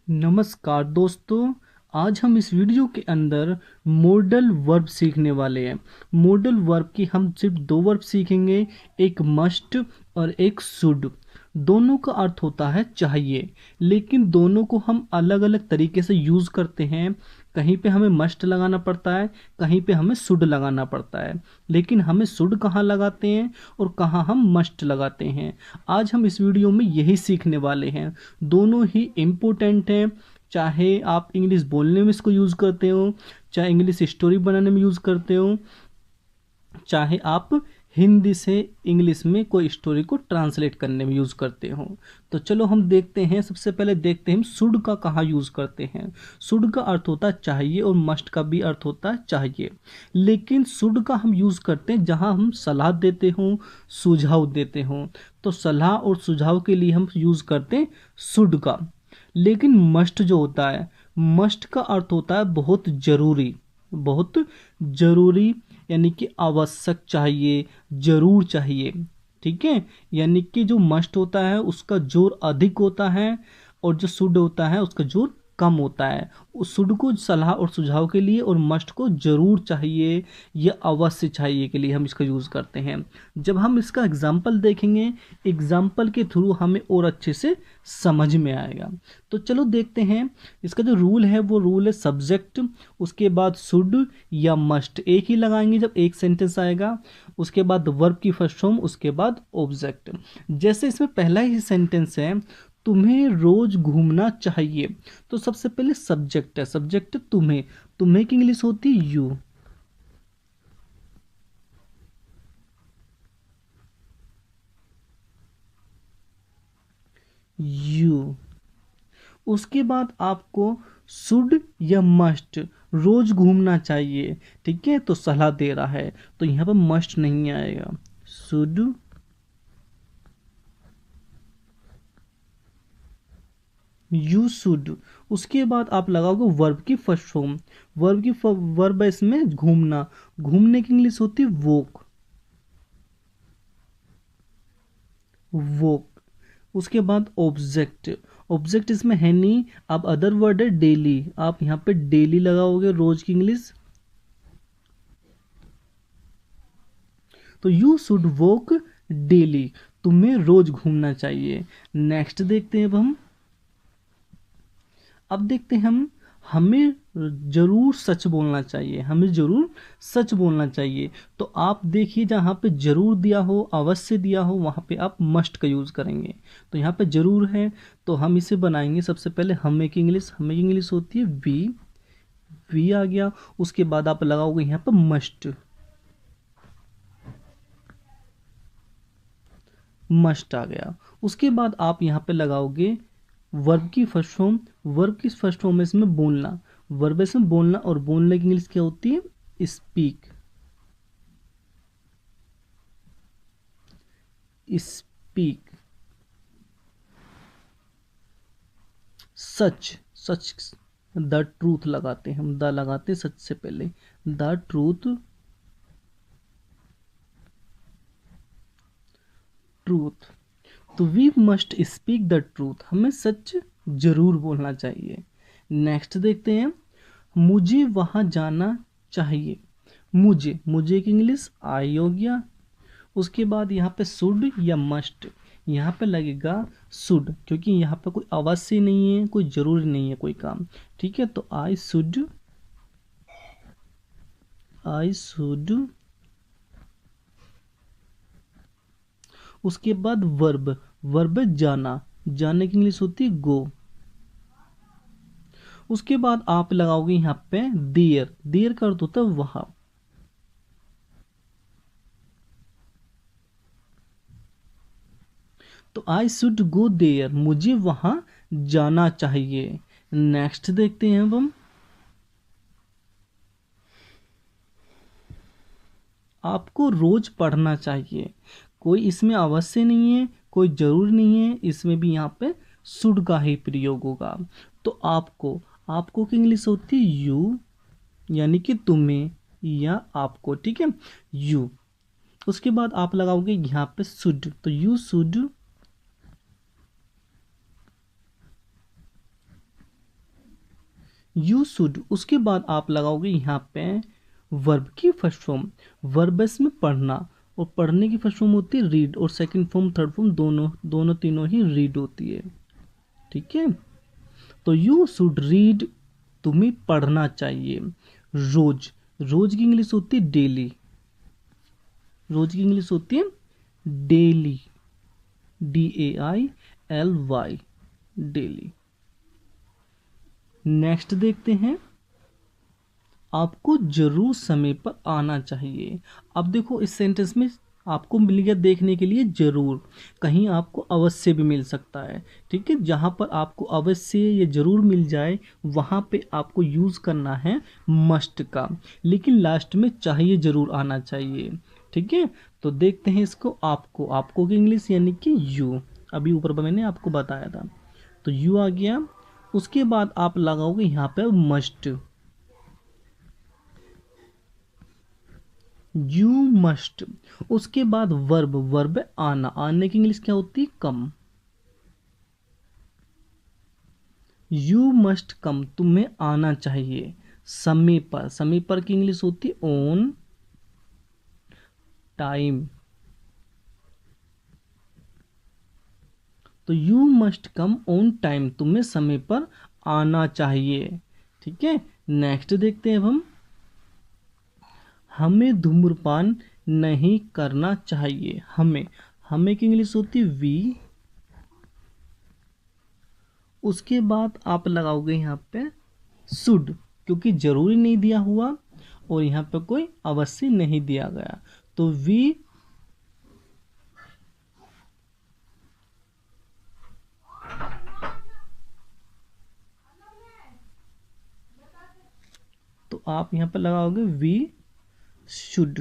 नमस्कार दोस्तों। आज हम इस वीडियो के अंदर मॉडल वर्ब सीखने वाले हैं। मॉडल वर्ब की हम सिर्फ दो वर्ब सीखेंगे, एक मस्ट और एक शुड। दोनों का अर्थ होता है चाहिए, लेकिन दोनों को हम अलग अलग तरीके से यूज़ करते हैं। कहीं पे हमें मस्ट लगाना पड़ता है, कहीं पे हमें शुड लगाना पड़ता है। लेकिन हमें शुड कहाँ लगाते हैं और कहाँ हम मस्ट लगाते हैं, आज हम इस वीडियो में यही सीखने वाले हैं। दोनों ही इम्पोर्टेंट हैं। चाहे आप इंग्लिश बोलने में इसको यूज़ करते हो, चाहे इंग्लिश स्टोरी बनाने में यूज़ करते हो, चाहे आप हिंदी से इंग्लिश में कोई स्टोरी को ट्रांसलेट करने में यूज़ करते हो। तो चलो हम देखते हैं। सबसे पहले देखते हैं हम शुड का कहाँ यूज़ करते हैं। शुड का अर्थ होता है चाहिए और मस्ट का भी अर्थ होता है चाहिए, लेकिन शुड का हम यूज़ करते हैं जहाँ हम सलाह देते हों, सुझाव देते हों। तो सलाह और सुझाव के लिए हम यूज़ करते हैं शुड का। लेकिन मस्ट जो होता है, मस्ट का अर्थ होता है बहुत ज़रूरी, बहुत ज़रूरी, यानी कि आवश्यक चाहिए, ज़रूर चाहिए। ठीक है, यानी कि जो मस्ट होता है उसका जोर अधिक होता है और जो शुड होता है उसका जोर कम होता है। उस शुड को सलाह और सुझाव के लिए और मस्ट को ज़रूर चाहिए या अवश्य चाहिए के लिए हम इसका यूज़ करते हैं। जब हम इसका एग्जाम्पल देखेंगे, एग्जाम्पल के थ्रू हमें और अच्छे से समझ में आएगा। तो चलो देखते हैं। इसका जो रूल है वो रूल है सब्जेक्ट, उसके बाद शुड या मस्ट एक ही लगाएंगे जब एक सेंटेंस आएगा, उसके बाद वर्ब की फर्स्ट फॉर्म, उसके बाद ऑब्जेक्ट। जैसे इसमें पहला ही सेंटेंस है तुम्हें रोज घूमना चाहिए, तो सबसे पहले सब्जेक्ट है, सब्जेक्ट तुम्हें, तुम्हें की इंग्लिश होती है यू। यू। उसके बाद आपको शुड या मस्ट, रोज घूमना चाहिए। ठीक है, तो सलाह दे रहा है तो यहाँ पर मस्ट नहीं आएगा, शुड, यू शुड। उसके बाद आप लगाओगे वर्ब की फर्स्ट फॉर्म, वर्ब की वर्ब है इसमें घूमना, घूमने की इंग्लिश होती है वॉक, वॉक। उसके बाद ऑब्जेक्ट, ऑब्जेक्ट इसमें है नहीं, अब अदर वर्ड है डेली, आप यहाँ पे डेली लगाओगे रोज की इंग्लिश, तो यू शुड वॉक डेली, तुम्हें रोज घूमना चाहिए। नेक्स्ट देखते हैं अब देखते हैं हम, हमें जरूर सच बोलना चाहिए, हमें जरूर सच बोलना चाहिए। तो आप देखिए जहाँ पे जरूर दिया हो, अवश्य दिया हो, वहाँ पे आप मस्ट का यूज़ करेंगे। तो यहाँ पे जरूर है तो हम इसे बनाएंगे। सबसे पहले हमें की इंग्लिश, हमें की इंग्लिश होती है वी, वी आ गया। उसके बाद आप लगाओगे यहाँ पर मस्ट, मस्ट आ गया। उसके बाद आप यहाँ पे लगाओगे वर्ब की फर्स्ट फॉर्म, वर्ब की फर्स्ट फॉर्म है इसमें बोलना, वर्ब इसमें बोलना, और बोलने की इंग्लिश क्या होती है स्पीक, स्पीक। सच, सच, द ट्रूथ लगाते हैं हम, द लगाते हैं सच से पहले, द ट्रूथ, ट्रूथ। तो we must speak the truth, हमें सच जरूर बोलना चाहिए। नेक्स्ट देखते हैं, मुझे वहाँ जाना चाहिए, मुझे, मुझे की इंग्लिश आई हो गया। उसके बाद यहाँ पे शुड या मस्ट, यहाँ पे लगेगा शुड, क्योंकि यहाँ पे कोई अवश्य नहीं है, कोई जरूरी नहीं है कोई काम। ठीक है, तो आई शुड, आई शुड। उसके बाद वर्ब, वर्ब जाना, जाने की इंग्लिश होती है गो। उसके बाद आप लगाओगे यहाँ पे देयर, देयर का अर्थ होता है वहां, तो आई शुड गो देयर, मुझे वहां जाना चाहिए। नेक्स्ट देखते हैं अब हम, आपको रोज पढ़ना चाहिए, कोई इसमें अवश्य नहीं है, कोई जरूरी नहीं है, इसमें भी यहाँ पे शुड का ही प्रयोग होगा। तो आपको, आपको की इंग्लिश होती है यू, यानी कि तुम्हें या आपको। ठीक है, यू। उसके बाद आप लगाओगे यहाँ पे शुड, तो यू शुड, यू शुड, उसके बाद आप लगाओगे यहाँ पे वर्ब की फर्स्ट फॉर्म। वर्ब में पढ़ना, और पढ़ने की फर्स्ट फॉर्म होती है रीड, और सेकंड फॉर्म थर्ड फॉर्म दोनों तीनों ही रीड होती है। ठीक है, तो यू शुड रीड, तुम्हें पढ़ना चाहिए रोज। रोज की इंग्लिश होती है डेली। रोज की इंग्लिश होती है डेली, DAILY, डेली। नेक्स्ट देखते हैं, आपको जरूर समय पर आना चाहिए। अब देखो इस सेंटेंस में आपको मिल गया देखने के लिए जरूर, कहीं आपको अवश्य भी मिल सकता है। ठीक है, जहाँ पर आपको अवश्य या जरूर मिल जाए वहाँ पे आपको यूज़ करना है मस्ट का, लेकिन लास्ट में चाहिए जरूर आना चाहिए। ठीक है, तो देखते हैं इसको। आपको की इंग्लिश यानी कि यू, अभी ऊपर मैंने आपको बताया था, तो यू आ गया। उसके बाद आप लगाओगे यहाँ पे मस्ट, यू मस्ट। उसके बाद वर्ब आना, आने की इंग्लिश क्या होती है कम। यू मस्ट कम, तुम्हें आना चाहिए समय पर। समय पर की इंग्लिश होती है ऑन टाइम। तो you must come on time, तुम्हें समय पर आना चाहिए। ठीक है, नेक्स्ट देखते हैं अब हमें धूम्रपान नहीं करना चाहिए। हमें की इंग्लिश होती है वी। उसके बाद आप लगाओगे यहाँ पे शुड, क्योंकि जरूरी नहीं दिया हुआ और यहाँ पे कोई अवश्य नहीं दिया गया, तो वी तो आप यहाँ पे लगाओगे वी शुड।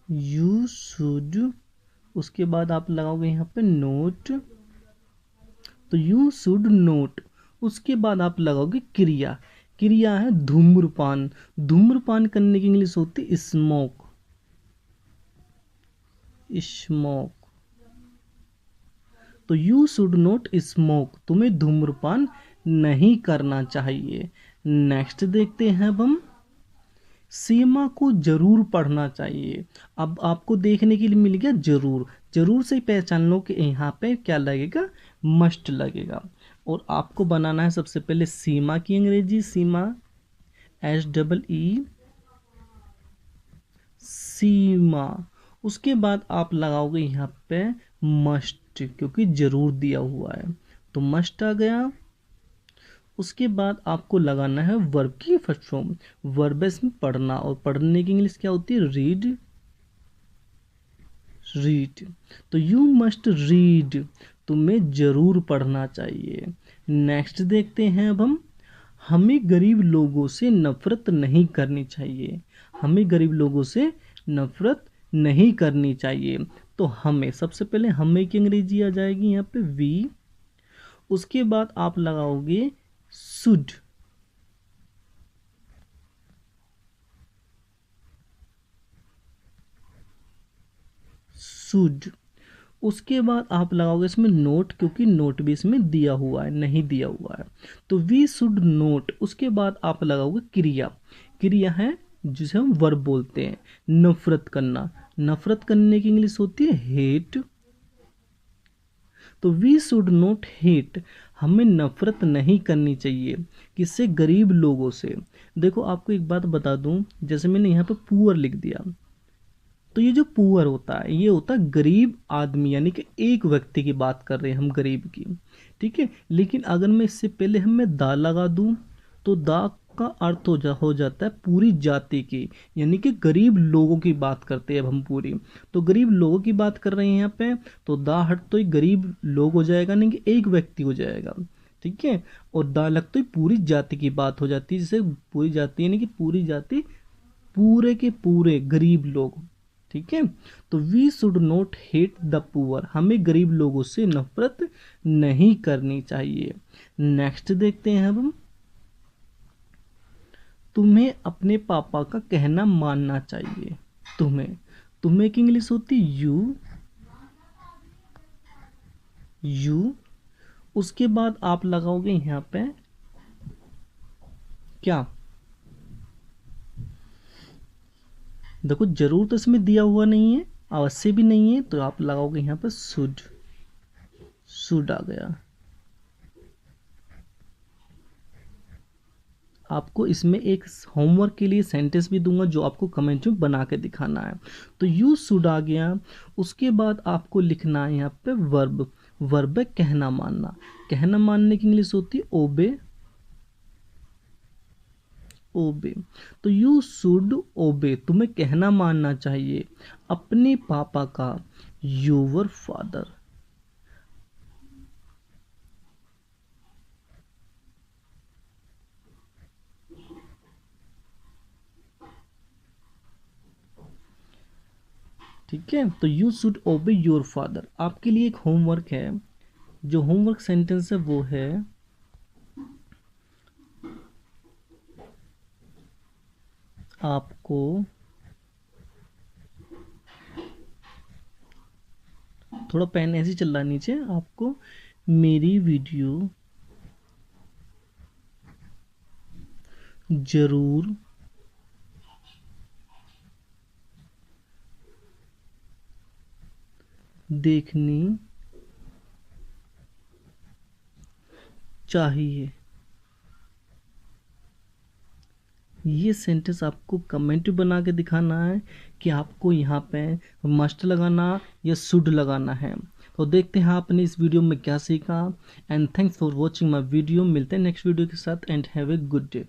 यू शुड, उसके बाद आप लगाओगे यहाँ पे नोट, तो यू शुड नोट। उसके बाद आप लगाओगे क्रिया। क्रिया है धूम्रपान। धूम्रपान करने की इंग्लिश होती है स्मोक। स्मोक, तो यू शुड नॉट स्मोक, तुम्हें धूम्रपान नहीं करना चाहिए। नेक्स्ट देखते हैं अब हम, सीमा को जरूर पढ़ना चाहिए। अब आपको देखने के लिए मिल गया जरूर। जरूर से ही पहचान लो कि यहाँ पे क्या लगेगा, मस्ट लगेगा। और आपको बनाना है सबसे पहले सीमा की अंग्रेजी, सीमा SEE, सीमा। उसके बाद आप लगाओगे यहाँ पे मस्ट, क्योंकि जरूर दिया हुआ है, तो मस्ट आ गया। उसके बाद आपको लगाना है वर्ब की फर्स्ट फॉर्म। वर्ब में पढ़ना, और पढ़ने की इंग्लिश क्या होती है रीड। रीड, तो यू मस्ट रीड, तुम्हें जरूर पढ़ना चाहिए। नेक्स्ट देखते हैं अब हम, हमें गरीब लोगों से नफरत नहीं करनी चाहिए। हमें गरीब लोगों से नफरत नहीं करनी चाहिए। तो हमें सबसे पहले हमें की अंग्रेजी आ जाएगी यहाँ पे वी। उसके बाद आप लगाओगे शुड। शुड, उसके बाद आप लगाओगे इसमें नोट, क्योंकि नोट भी इसमें दिया हुआ है, नहीं दिया हुआ है, तो वी शुड नोट। उसके बाद आप लगाओगे क्रिया। क्रिया है जिसे हम वर्ब बोलते हैं, नफरत करना। नफरत करने की इंग्लिश होती है हेट, तो वी शुड नॉट हेट, हमें नफरत नहीं करनी चाहिए किससे, गरीब लोगों से। देखो आपको एक बात बता दूं, जैसे मैंने यहाँ पे पुअर लिख दिया, तो ये जो पुअर होता है ये होता है गरीब आदमी, यानी कि एक व्यक्ति की बात कर रहे हैं हम गरीब की। ठीक है, लेकिन अगर मैं इससे पहले मैं दा लगा दूं तो दा का अर्थ हो जाता है पूरी जाति की, यानी कि गरीब लोगों की बात करते हैं अब हम पूरी। तो गरीब लोगों की बात कर रहे हैं यहाँ पे, तो दा हट तो ही गरीब लोग हो जाएगा, नहीं कि एक व्यक्ति हो जाएगा। ठीक है, और दा लग तो ही पूरी जाति की बात हो जाती है, जिसे पूरी जाति यानी कि पूरी जाति, पूरे के पूरे गरीब लोग। ठीक है, तो we should not hate the poor, हमें गरीब लोगों से नफरत नहीं करनी चाहिए। नेक्स्ट देखते हैं अब हम, तुम्हें अपने पापा का कहना मानना चाहिए। तुम्हें की इंग्लिश होती यू। उसके बाद आप लगाओगे यहाँ पे क्या, देखो जरूर तो इसमें दिया हुआ नहीं है, अवश्य भी नहीं है, तो आप लगाओगे यहाँ पे शुड, शुड आ गया। आपको इसमें एक होमवर्क के लिए सेंटेंस भी दूंगा जो आपको कमेंट में बना के दिखाना है। तो यू शुड आ गया। उसके बाद आपको लिखना है यहाँ पे वर्ब। वर्ब है कहना मानना। कहना मानने की इंग्लिश होती है ओबे, ओबे। तो यू शुड ओबे, तुम्हें कहना मानना चाहिए अपने पापा का, योर फादर। ठीक है, तो यू शुड ओबे योर फादर। आपके लिए एक होमवर्क है, जो होमवर्क सेंटेंस है वो है आपको थोड़ा पेन ऐसे चल रहा है नीचे, आपको मेरी वीडियो जरूर देखनी चाहिए। ये सेंटेंस आपको कमेंट बना के दिखाना है कि आपको यहाँ पे मस्ट लगाना या शुड लगाना है। तो देखते हैं आपने इस वीडियो में क्या सीखा। And thanks for watching my video. मिलते हैं नेक्स्ट वीडियो के साथ and have a good day.